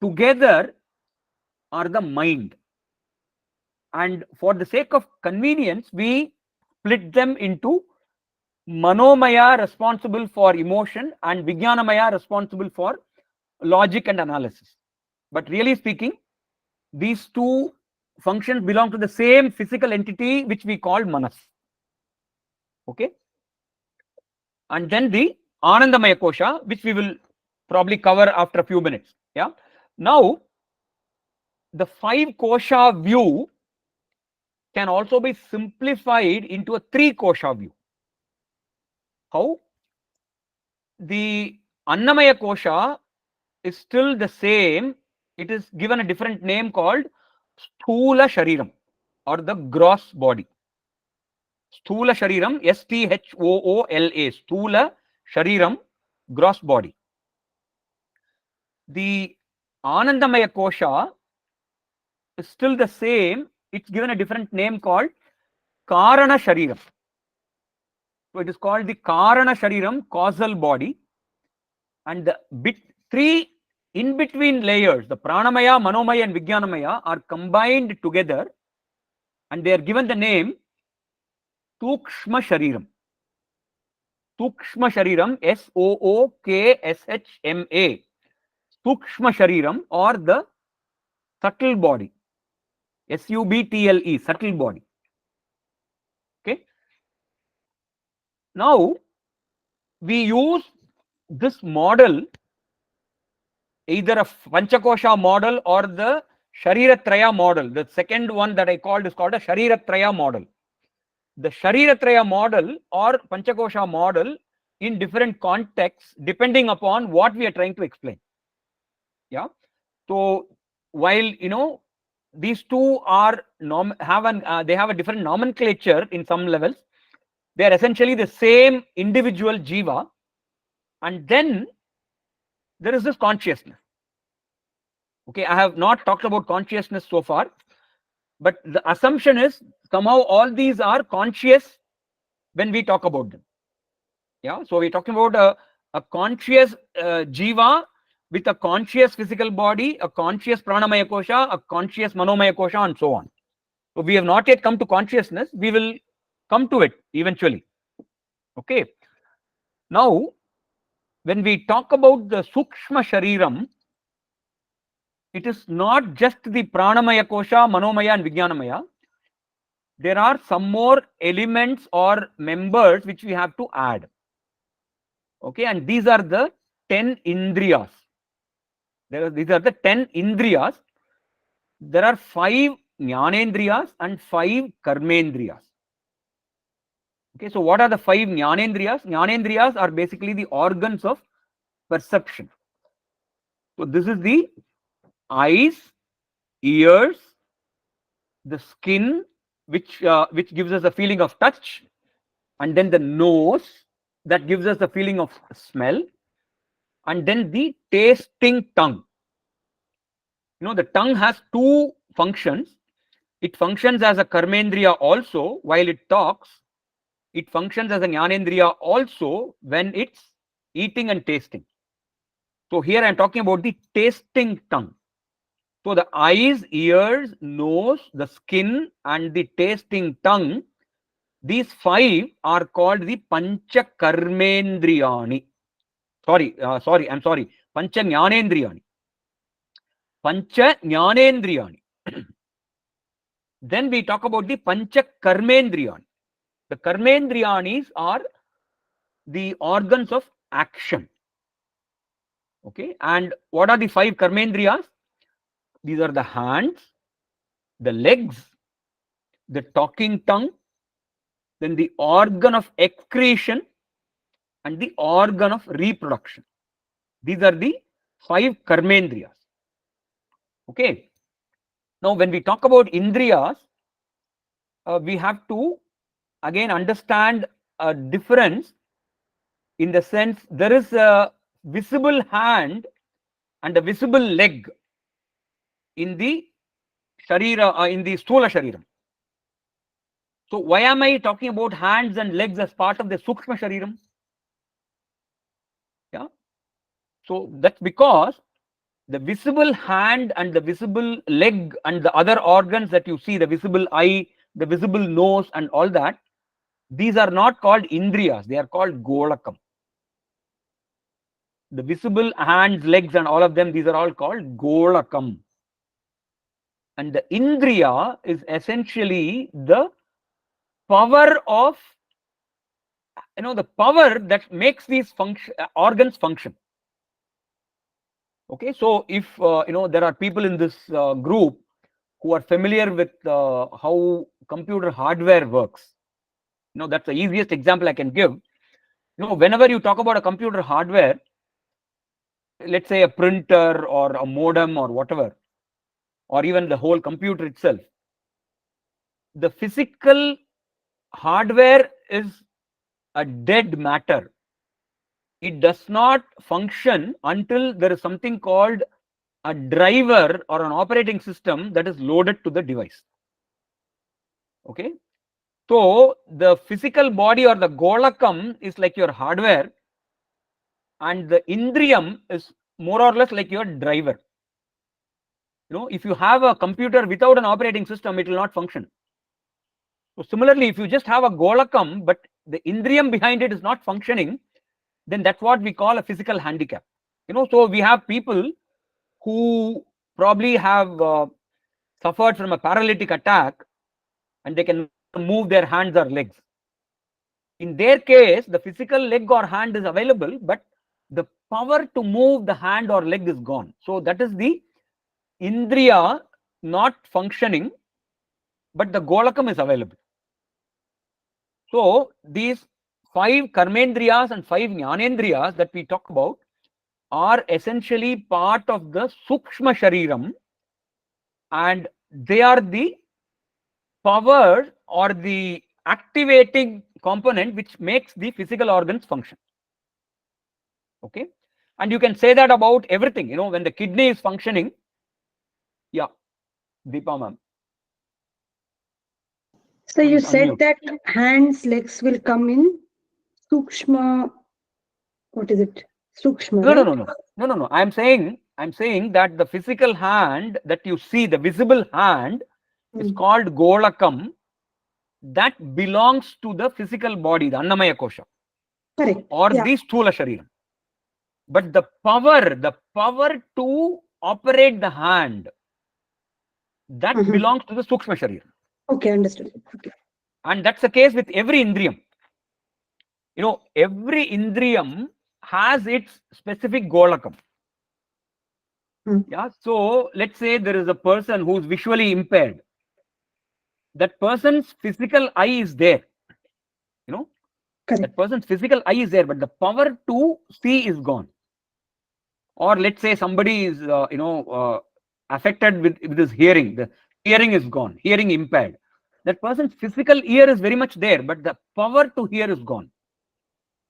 together are the mind. And for the sake of convenience, we split them into Manomaya, responsible for emotion, and Vijnanamaya, responsible for logic and analysis. But really speaking, these 2 functions belong to the same physical entity which we call Manas. Okay. And then the Anandamaya Kosha, which we will probably cover after a few minutes. Yeah. Now, the 5 Kosha view can also be simplified into a 3 Kosha view. How? The Annamaya Kosha is still the same. It is given a different name called Sthula Shariram, or the gross body. Sthula Shariram, Sthoola, Sthula Shariram, gross body. The Anandamaya Kosha is still the same. It's given a different name called Karana Shariram. So it is called the Karana Shariram, causal body. And the 3 in between layers, the Pranamaya, Manomaya, and Vijnanamaya, are combined together, and they are given the name Sukshma Shariram. Sukshma Shariram, Sookshma. Sukshma Shariram, or the subtle body. Subtle, subtle body. Okay. Now, we use this model, either a Panchakosha model or the Shariratraya model. The second one that I called is called a Shariratraya model. The Shariratraya model or Panchakosha model in different contexts, depending upon what we are trying to explain. Yeah. So while these 2 are they have a different nomenclature in some levels, they are essentially the same individual jiva, and then there is this consciousness. Okay, I have not talked about consciousness so far, but the assumption is somehow all these are conscious when we talk about them. Yeah, so we're talking about a conscious jiva with a conscious physical body, a conscious pranamaya kosha, a conscious manomaya kosha, and so on. So we have not yet come to consciousness. We will come to it eventually. Okay. Now, when we talk about the Sukshma Shariram, it is not just the Pranamaya Kosha, Manomaya, and Vijnanamaya. There are some more elements or members which we have to add. Okay, and these are the 10 Indriyas. These are the 10 Indriyas. There are 5 Jnanendriyas and 5 Karmendriyas. Okay, so what are the 5 Jnanendriyas? Jnanendriyas are basically the organs of perception. So this is the eyes, ears, the skin, which gives us a feeling of touch, and then the nose, that gives us the feeling of smell, and then the tasting tongue. The tongue has 2 functions. It functions as a karmendriya also while it talks. It functions as a jnanendriya also when it's eating and tasting. So here I am talking about the tasting tongue. So the eyes, ears, nose, the skin, and the tasting tongue, these 5 are called the Pancha Karmendriyani. I'm sorry. Pancha Jnanendriyani. Pancha Jnanendriyani. Then we talk about the Pancha Karmendriyani. The Karmendriyanis are the organs of action. Okay. And what are the 5 Karmendriyas? These are the hands, the legs, the talking tongue, then the organ of excretion, and the organ of reproduction. These are the 5 Karmendriyas. Okay. Now, when we talk about Indriyas, we have to again understand a difference in the sense there is a visible hand and a visible leg in the sharira, in the sthula shariram. So why am I talking about hands and legs as part of the sukshma shariram? Yeah. So that's because the visible hand and the visible leg and the other organs that you see, the visible eye, the visible nose and all that, these are not called indriyas, they are called golakam. The visible hands, legs and all of them, these are all called golakam. And the indriya is essentially the power of, the power that makes these organs function. Okay, so if there are people in this group who are familiar with how computer hardware works, that's the easiest example I can give. Whenever you talk about a computer hardware, let's say a printer or a modem or whatever, or even the whole computer itself, the physical hardware is a dead matter. It does not function until there is something called a driver or an operating system that is loaded to the device. Okay, so the physical body or the golakam is like your hardware, and the indriyam is more or less like your driver. If you have a computer without an operating system, it will not function. So similarly, if you just have a golakam but the indriyam behind it is not functioning, then that's what we call a physical handicap. So we have people who probably have suffered from a paralytic attack and they can move their hands or legs. In their case, the physical leg or hand is available, but the power to move the hand or leg is gone. So that is the indriya not functioning, but the golakam is available. So these 5 karmendriyas and 5 jnanendriyas that we talk about are essentially part of the sukshma shariram, and they are the power or the activating component which makes the physical organs function. Okay, and you can say that about everything. When the kidney is functioning, yeah, Deepa ma'am.
So you
Please
said
unmute.
that hands, legs will come in sukshma. What is it? Sukshma, right?
No. I'm saying that the physical hand that you see, the visible hand, is called golakam. That belongs to the physical body, the annamaya kosha,
Correct.
or
Yeah.
the sthula shariram. But the power to operate the hand, that belongs to the sukshma shariram.
Okay, understood. Okay.
And that's the case with every indriyam. Every indriyam has its specific golakam. Yeah, so let's say there is a person who's visually impaired. That person's physical eye is there.
Correct.
That person's physical eye is there, but the power to see is gone. Or let's say somebody is affected with his hearing. The hearing is gone, hearing impaired. That person's physical ear is very much there, but the power to hear is gone.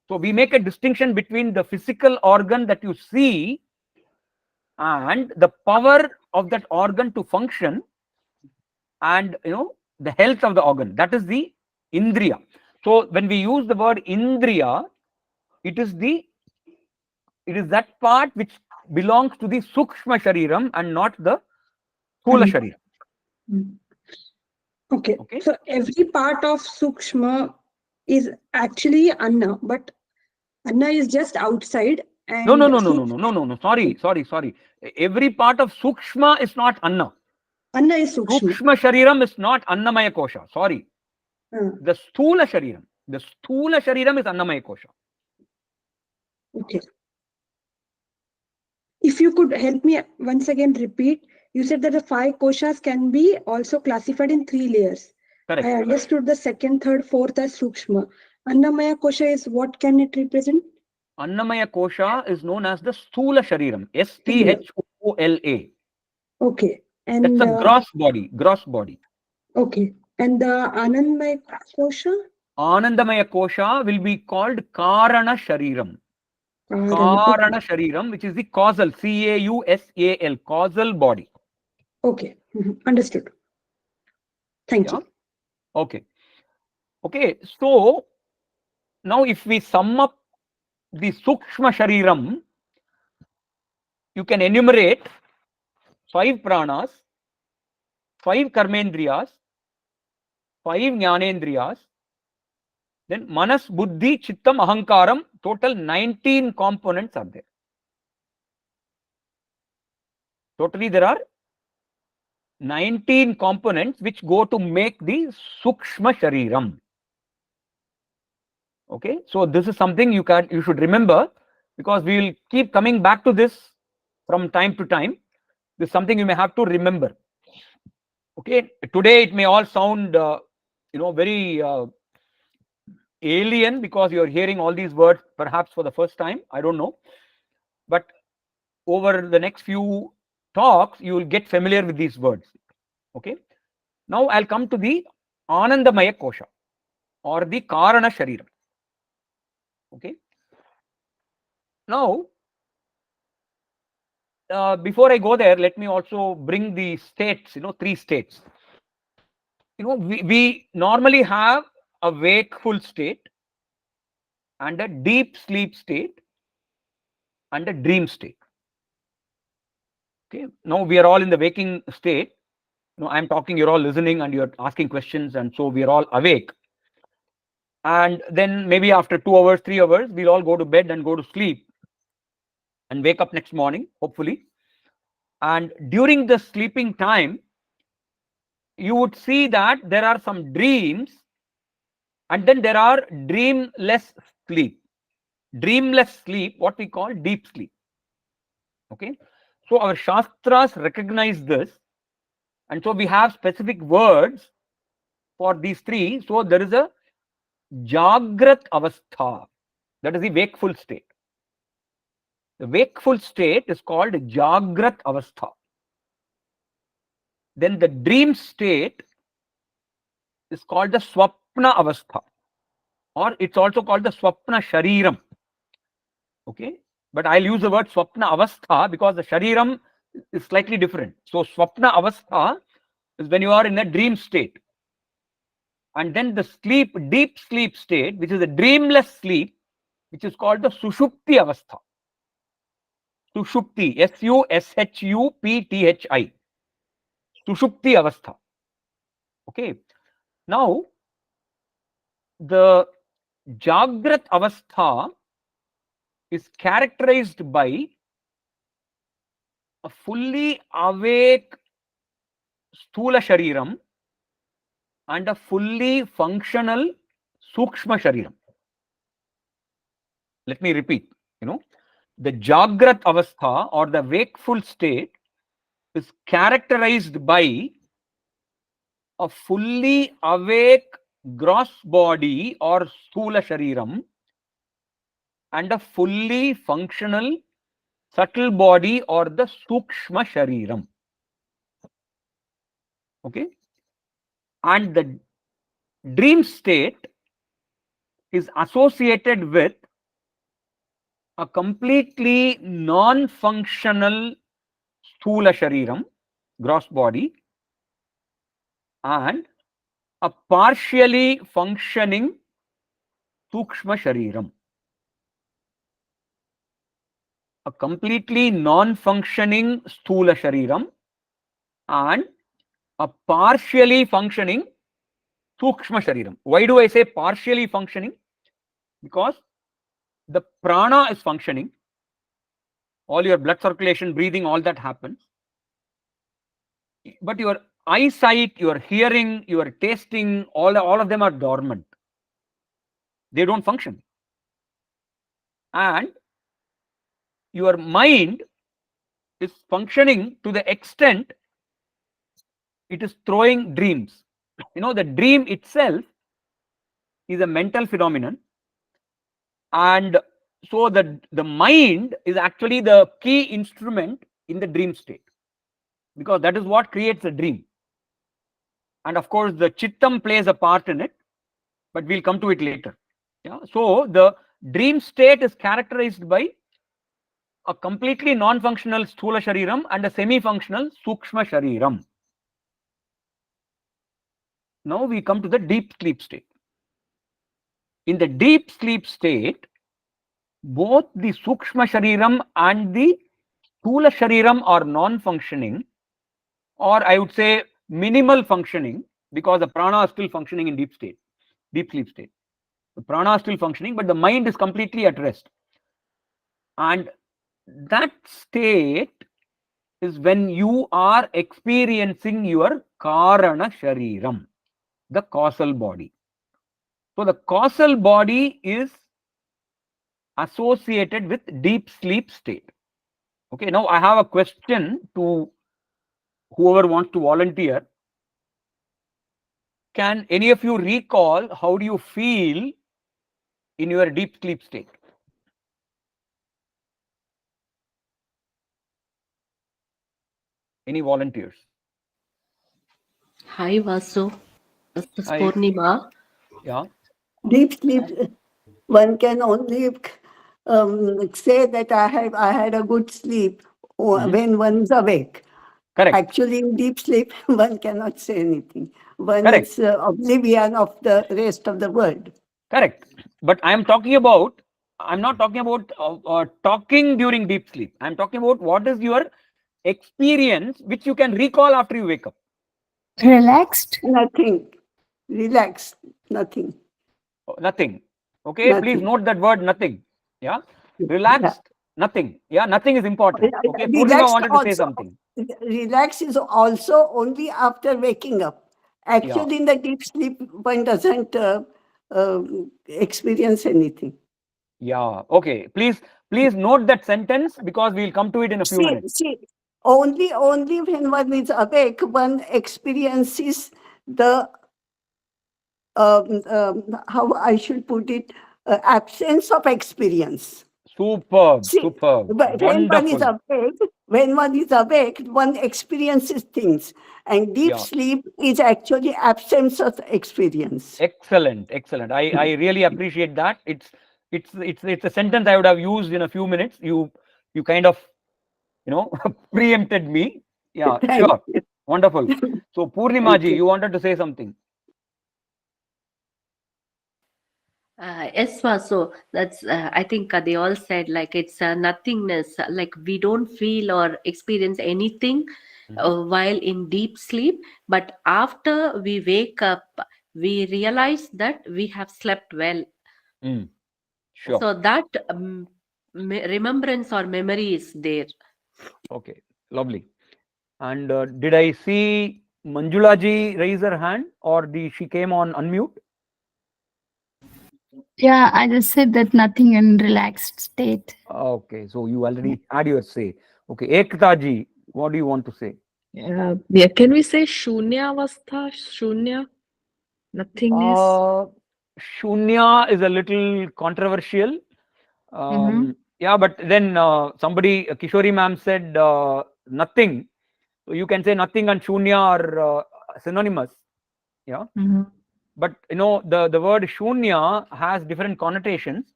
So we make a distinction between the physical organ that you see and the power of that organ to function, and the health of the organ. That is the indriya. So when we use the word indriya, it is that part which belongs to the sukshma shariram and not the sthula shariram.
Okay. So every part of sukshma is actually anna, but anna is just outside. And
No. Sorry. Every part of sukshma is not anna.
Anna is sukshma.
Sukshma shariram is not annamaya kosha. Sorry. The sthula shariram. The sthula shariram is annamaya kosha.
Okay. If you could help me once again repeat, you said that the 5 koshas can be also classified in 3 layers.
Correct.
I understood the second, third, fourth as sukshma. Annamaya kosha is what can it represent?
Annamaya kosha is known as the sthula shariram. STHOOLA.
Okay. And
that's a gross body.
Okay. And the Anandmaya kosha?
Anandamaya Kosha will be called Karana Shariram. Karana Shariram, which is the causal, C-A-U-S-A-L, causal body.
Okay, understood. Thank you.
Okay. Okay, so now if we sum up the Sukshma Shariram, you can enumerate 5 pranas, 5 karmendriyas, 5 jnanendriyas, then manas, buddhi, chittam, ahankaram, total 19 components are there. Totally there are 19 components which go to make the Sukshma Shariram. Okay, so this is something you should remember, because we will keep coming back to this from time to time. This is something you may have to remember. Okay, today it may all sound very alien, because you are hearing all these words perhaps for the first time. I don't know, but over the next few talks you will get familiar with these words. Okay, now I'll come to the Anandamaya Kosha or the Karana Shariram. Okay, now before I go there, let me also bring the states, 3 states. We normally have a wakeful state and a deep sleep state and a dream state. Okay, now we are all in the waking state. I'm talking, you're all listening and you're asking questions, and so we are all awake. And then maybe after 2 hours, 3 hours, we'll all go to bed and go to sleep and wake up next morning, hopefully. And during the sleeping time, you would see that there are some dreams, and then there are dreamless sleep. Dreamless sleep, what we call deep sleep. Okay, so our Shastras recognize this, and so we have specific words for these 3. So there is a Jagrat Avastha, that is the wakeful state. The wakeful state is called Jagrat Avastha. Then the dream state is called the Swapna Avastha, or it's also called the Swapna Shariram. Okay, but I'll use the word Swapna Avastha because the Shariram is slightly different. So Swapna Avastha is when you are in a dream state. And then the deep sleep state, which is a dreamless sleep, which is called the Sushupti Avastha. Sushupti, S-U-S-H-U-P-T-H-I. Sushupti Avastha. Okay, now the Jagrat Avastha is characterized by a fully awake Sthula Shariram and a fully functional Sukshma Shariram. Let me repeat, the Jagrat Avastha or the wakeful state is characterized by a fully awake gross body or Sthula Shariram and a fully functional subtle body or the Sukshma Shariram. Okay, and the dream state is associated with a completely non-functional Sthula Shariram, gross body, and a partially functioning Sukshma Shariram. A completely non-functioning Sthula Shariram and a partially functioning Sukshma Shariram. Why do I say partially functioning? Because the prana is functioning, all your blood circulation, breathing, all that happens, but your eyesight, your hearing, your tasting, all of them are dormant. They don't function. And your mind is functioning to the extent it is throwing dreams. The dream itself is a mental phenomenon, and so the mind is actually the key instrument in the dream state, because that is what creates a dream. And of course the chittam plays a part in it, but we'll come to it later. Yeah. So the dream state is characterized by a completely non-functional sthula shariram and a semi-functional sukshma shariram. Now we come to the deep sleep state. In the deep sleep state, both the sukshma shariram and the sthula shariram are non-functioning, or I would say minimal functioning, because the prana is still functioning in deep sleep state. The prana is still functioning, but the mind is completely at rest. And that state is when you are experiencing your karana shariram, the causal body. So the causal body is associated with deep sleep state. Okay, now I have a question to whoever wants to volunteer. Can any of you recall how do you feel in your deep sleep state? Any volunteers?
Hi Vasu, this is
Hi.
Purnima.
Yeah.
Deep sleep, one can only say that I had a good sleep when one is awake.
Correct.
Actually, in deep sleep, one cannot say anything. One
Correct.
is oblivion of the rest of the world.
Correct. But I'm not talking about talking during deep sleep. I'm talking about what is your experience which you can recall after you wake up.
Relaxed?
Nothing. Relaxed. Nothing.
Nothing. Okay.
Nothing.
Please note that word nothing. Yeah. Relaxed. Nothing. Yeah. Nothing is important. Okay. Purnima
Relaxed
wanted to say
also,
something.
relax is also only after waking up. Actually, in the deep sleep, one doesn't experience anything.
Yeah. Okay. Please note that sentence because we'll come to it in a few minutes.
See, only when one is awake, one experiences the how I should put it, absence of experience.
Superb.
See,
Superb.
but
Wonderful.
when one is awake, one experiences things, and deep
Yeah.
sleep is actually absence of experience.
Excellent. Excellent. I really appreciate that. It's a sentence I would have used in a few minutes. You kind of preempted me. Yeah.
Thank
Sure.
you.
Wonderful. So Purnima
Thank
ji,
you.
you wanted to say something.
Yes, Vasu, that's I think they all said like it's nothingness, like we don't feel or experience anything while in deep sleep, but after we wake up, we realize that we have slept well.
Sure.
So that remembrance or memory is there.
Okay. Lovely. And did I see Manjula ji raise her hand, or she came on unmute?
Yeah, I just said that nothing in relaxed state.
Okay. So you already had your say. Okay. Ekta ji, what do you want to say?
Yeah, can we say Shunya Avastha? Shunya? Nothingness?
Shunya is a little controversial. Yeah, but then somebody, Kishori ma'am said nothing. So you can say nothing and Shunya are synonymous. Yeah. But the word Shunya has different connotations,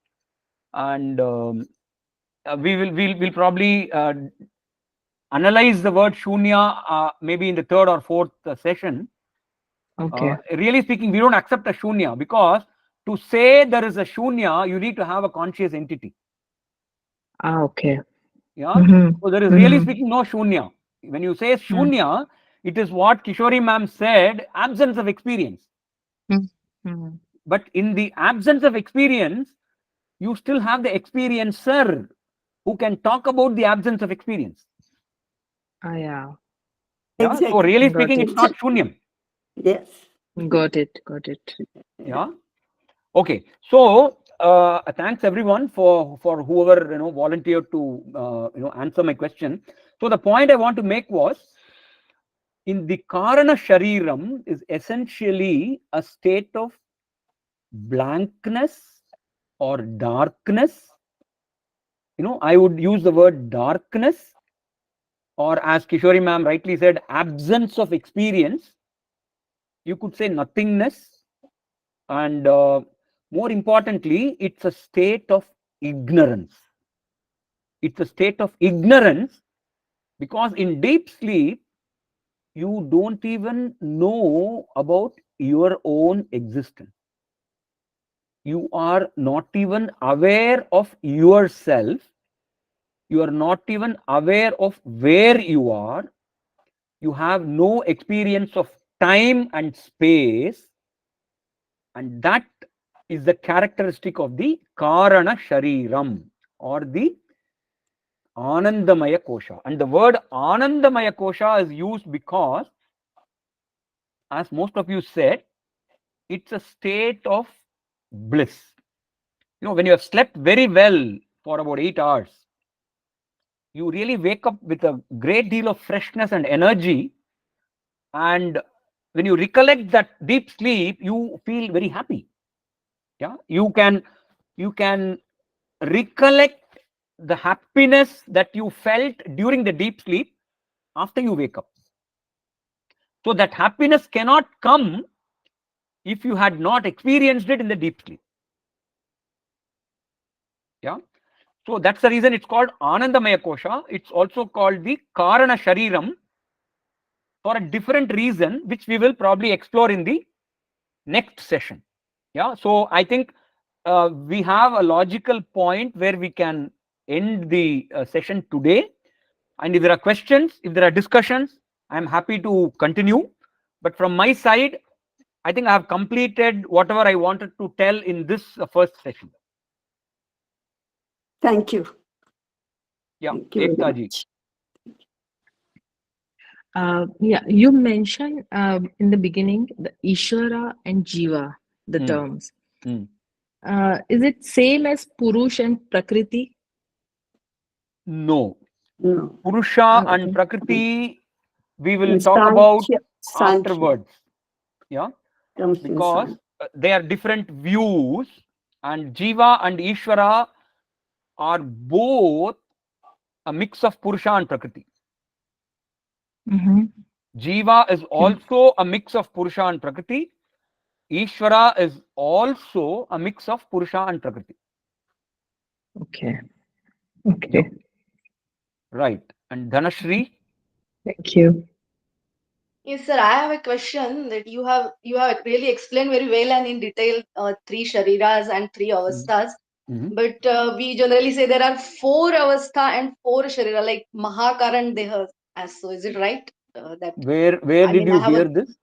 and we'll probably analyze the word Shunya maybe in the third or fourth session.
Okay.
Really speaking, we don't accept a Shunya because to say there is a Shunya, you need to have a conscious entity.
Okay.
Yeah. So there is really speaking no Shunya. When you say Shunya, it is what Kishori ma'am said, absence of experience. But in the absence of experience, you still have the experiencer who can talk about the absence of experience.
Yeah.
Yeah.
Exactly.
So really
Got
speaking,
it.
it's not Shunyam.
Yes.
Got it.
Yeah. Okay. So thanks everyone for whoever volunteered to answer my question. So the point I want to make was, in the Karana Shariram is essentially a state of blankness or darkness. I would use the word darkness, or as Kishori ma'am rightly said, absence of experience. You could say nothingness. and more importantly, it's a state of ignorance. It's a state of ignorance because in deep sleep, you don't even know about your own existence. You are not even aware of yourself. You are not even aware of where you are. You have no experience of time and space. And that is the characteristic of the Karana Shariram or the Anandamaya Kosha. And the word Anandamaya Kosha is used because, as most of you said, it's a state of bliss. You know, when you have slept very well for about 8 hours, you really wake up with a great deal of freshness and energy. And when you recollect that deep sleep, you feel very happy. Yeah, you can recollect the happiness that you felt during the deep sleep after you wake up. So that happiness cannot come if you had not experienced it in the deep sleep. Yeah. So that's the reason it's called Anandamaya Kosha. It's also called the Karana Shariram for a different reason, which we will probably explore in the next session. Yeah. So I think we have a logical point where we can end the session today. And if there are questions, if there are discussions, I'm happy to continue. But from my side, I think I have completed whatever I wanted to tell in this first session.
Thank you.
Yeah,
Thank you very
Ekta ji.
much.
Yeah, you mentioned in the beginning the Ishvara and Jiva, the terms. Is it same as Purush and Prakriti?
No.
No.
Purusha and
Okay.
Prakriti, we will
And
talk about
Sankhya
afterwards. Yeah,
comes in
because
Sankhya.
they are different views, and Jiva and Ishvara are both a mix of Purusha and Prakriti. Jiva is also a mix of Purusha and Prakriti. Ishvara is also a mix of Purusha and Prakriti.
Okay. Okay.
Right. And Dhanashri?
Thank you.
Yes, sir. I have a question that you have really explained very well and in detail 3 shariras and 3 avasthas. But we generally say there are 4 avastha and 4 sharira, like Mahakaran Deha. As so, is it right? That
Where
I
did
mean,
you hear this?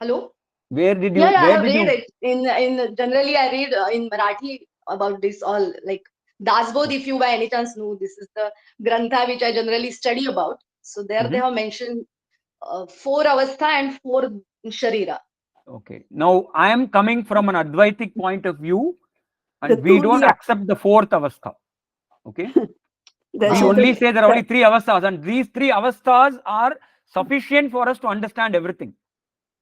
Hello.
Where did you?
Yeah, I
Where
have
did
read
you?
it in generally I read in Marathi about this all, like Dasbodh, if you by any chance know, this is the grantha which I generally study about. So there they have mentioned 4 avastha and 4 sharira.
Okay. Now I am coming from an Advaitic point of view, and
The
we don't
Turiya.
accept the 4th avastha. Okay.
That
We
is
only
the-
say there are only 3 avasthas, and these 3 avasthas are sufficient for us to understand everything.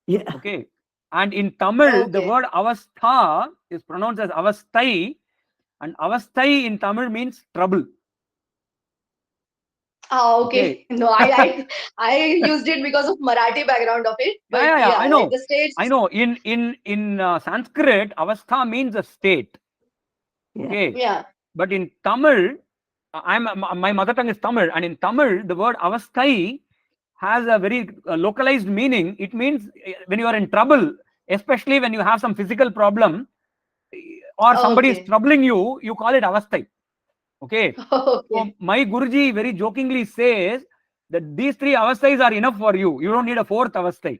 Yeah.
Okay. And in Tamil, the
Okay.
word avastha is pronounced as avasthai, and avasthai in Tamil means trouble.
Okay. No, I used it because of Marathi background of it. But
Yeah, I know.
like the states.
I know. In Sanskrit, avastha means a state. Okay.
Yeah.
But in Tamil, my mother tongue is Tamil, and in Tamil, the word avasthai has a very localized meaning. It means when you are in trouble, especially when you have some physical problem, or somebody is
Okay.
troubling you, you call it avasthai. Okay. So
Okay.
my Guruji very jokingly says that these 3 avasthais are enough for you. You don't need a 4th avasthai.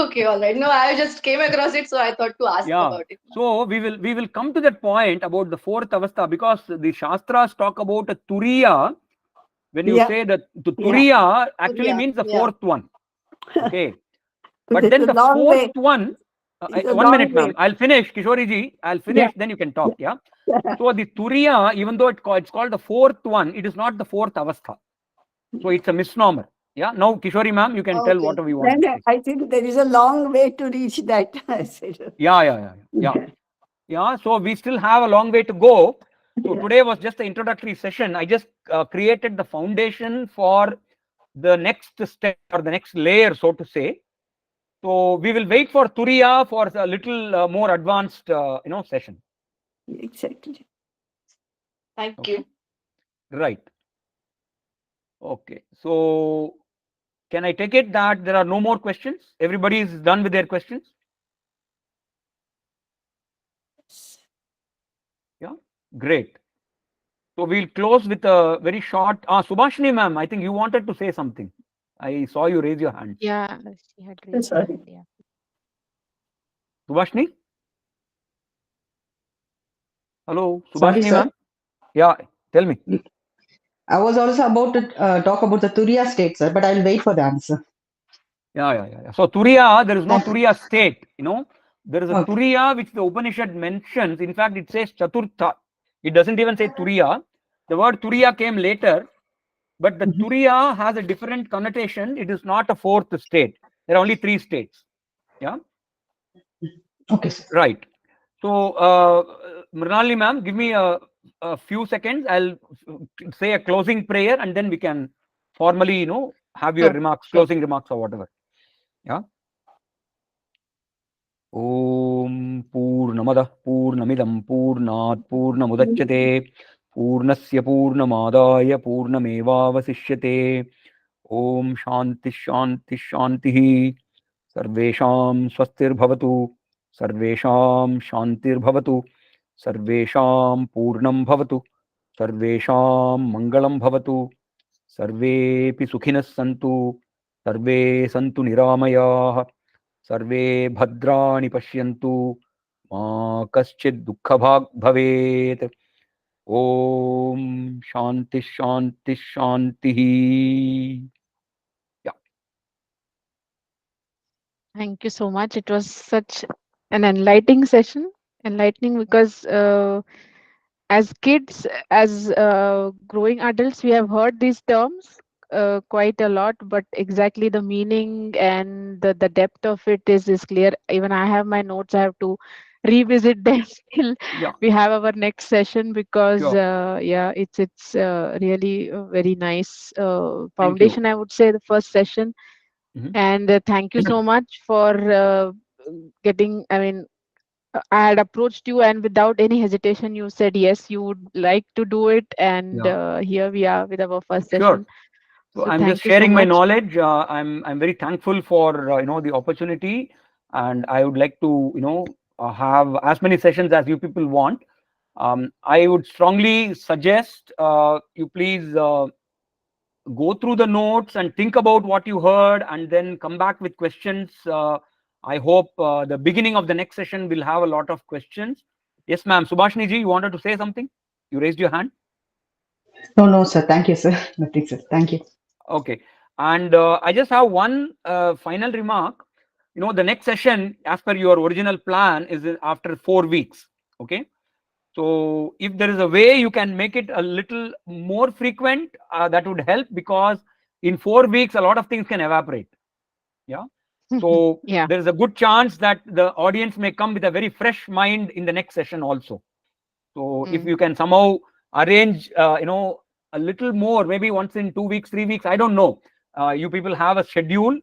Okay, all right. No, I just came across it, so I thought to ask
Yeah.
about it.
So we will come to that point about the 4th avastha, because the Shastras talk about a Turiya. When you say that the Turiya actually
Turiya,
means the
yeah.
4th one. Okay.
But
But then
it's a
the
long
4th
way.
one,
It's a
1 minute,
long way.
ma'am. I'll finish, Kishori ji. I'll finish, then you can talk. Yeah. So the Turiya, even though it's called the 4th one, it is not the 4th avastha. So it's a misnomer. Yeah. Now, Kishori ma'am, you can tell
Okay.
whatever you want.
Then I think there is a long way to reach that. I said.
Yeah. So we still have a long way to go. So today was just the introductory session. I just created the foundation for the next step or the next layer, so to say. So we will wait for Turiya for a little more advanced, session.
Exactly.
Thank you.
Right. Okay. So can I take it that there are no more questions? Everybody is done with their questions? Yeah. Great. So we'll close with a very short. Subhashini ma'am, I think you wanted to say something. I saw you raise your hand.
Yeah, she had raised her
Sorry.
hand. Yeah.
Subhashini? Hello,
Sorry,
Subhashini
sir.
ma'am? Yeah, tell me.
I was also about to talk about the Turiya state, sir, but I'll wait for the answer.
Yeah. So Turiya, there is no
Thank you.
Turiya state, There is a
Okay.
Turiya which the Upanishad mentions. In fact, it says Chaturtha. It doesn't even say Turiya. The word Turiya came later, but the Turiya has a different connotation. It is not a fourth state. There are only 3 states. Yeah.
Okay, sir.
Right. So, Mrinalini ma'am, give me a few seconds. I'll say a closing prayer and then we can formally, have your
Sure,
remarks,
sure.
closing remarks or whatever. Yeah. Om Purnamadah Purnamidam Purnat Purnamudachyate Purnasya Purnamadaya Purnamevavasishyate Om Shanti Shanti Shanti Sarvesham Swastir Bhavatu Sarvesham Shantir Bhavatu Sarvesham Purnam Bhavatu Sarvesham Mangalam Bhavatu Sarvepi Sukhinas Santu Sarve Santu Niramayah Sarve Bhadrani Pashyantu Ma Kaschid Dukhabhag Bhavet Om Shanti Shanti Shanti.
Thank you so much. It was such an enlightening session. Enlightening because as kids, as growing adults, we have heard these terms quite a lot, but exactly the meaning and the depth of it is clear. Even I have my notes. I have to revisit them till we have our next session because it's really a very nice foundation. I would say the first session. And thank you so much for getting. I mean, I had approached you, and without any hesitation, you said yes, you would like to do it. And here we are with our first session.
So
So
I'm just
thank you so
sharing my
much.
knowledge. I'm very thankful for the opportunity, and I would like to have as many sessions as you people want. I would strongly suggest you please go through the notes and think about what you heard, and then come back with questions. I hope the beginning of the next session will have a lot of questions. Yes, ma'am. Subhashini ji, you wanted to say something? You raised your hand.
No, sir. Thank you, sir. Nothing, sir. Thank you.
Okay. And I just have one final remark. The next session, as per your original plan, is after 4 weeks. Okay. So if there is a way you can make it a little more frequent, that would help, because in 4 weeks, a lot of things can evaporate. Yeah. So there is a good chance that the audience may come with a very fresh mind in the next session also. So if you can somehow arrange, a little more, maybe once in 2 weeks, 3 weeks, I don't know. You people have a schedule,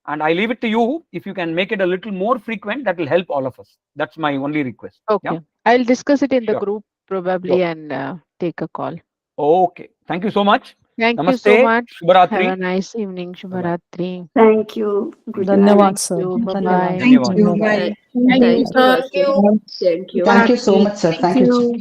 and I leave it to you. If you can make it a little more frequent, that will help all of us. That's my only request.
Okay.
Yeah?
I'll discuss it in the group probably and take a call.
Okay. Thank you so much.
Thank
Namaste.
you so much.
Shubharatri.
Have a nice evening. Shubharatri.
Thank you. Good
Dhanyavad,
night.
sir.
Bye-bye.
Thank you. Bye.
Thank you, sir.
Thank you.
Thank you.
Thank you so much, sir. Thank you.